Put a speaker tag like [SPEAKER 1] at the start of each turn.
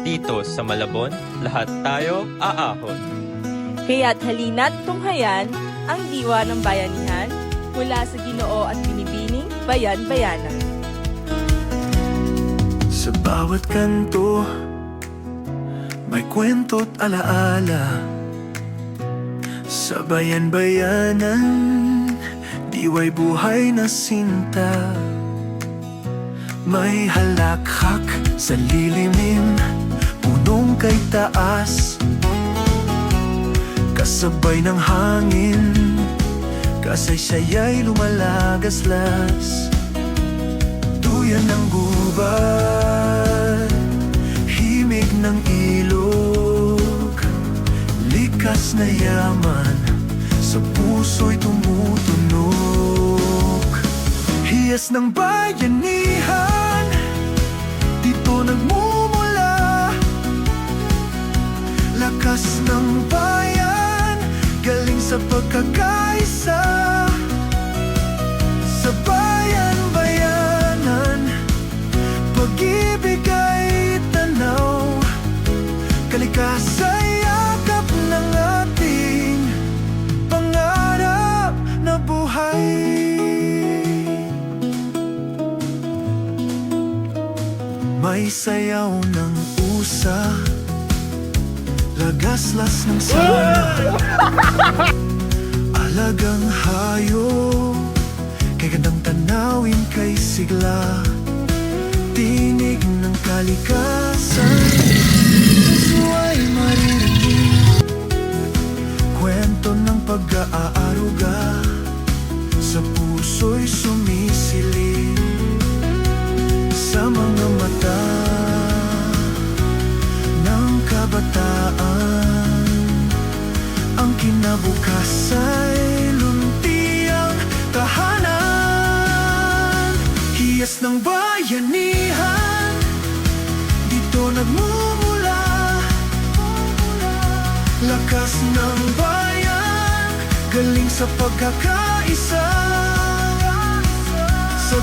[SPEAKER 1] Dito sa Malabon, lahat tayo aahon.
[SPEAKER 2] Kaya't halina't tunghayan ang diwa ng bayanihan mula sa Ginoo at binibining bayan-bayanan.
[SPEAKER 3] Sa bawat kanto, may kwento't alaala. Sa bayan-bayanan, diwa'y buhay na sinta. May halakhak sa lilimin, punong kay taas. Kasabay ng hangin, kasaysaya'y lumalagaslas. Duyan ng gubat, himig ng ilog, likas na yaman, sa puso'y tumutunog. Hiyas ng bayanihan, dito nagmumula. Lakas ng bayan, galing sa pagkakaisa. Sa bayan-bayanan, pag-ibig ay tanaw. Kalikasan yakap ng ating pangarap na buhay. May sayaw ng usa, lagaslas ng sana. Alagang hayop, kay gandang tanawin kay sigla. Tinig ng kalikasan, puso'y maririnig. Kwento ng pag-aaruga, sa puso'y sumisilip. Sa mga mata ng kabataan, ang kinabukasan luntiang tahanan. Hiyas ng bayanihan, dito nagmumula. Lakas ng bayan, galing sa pagkakaisa. Sa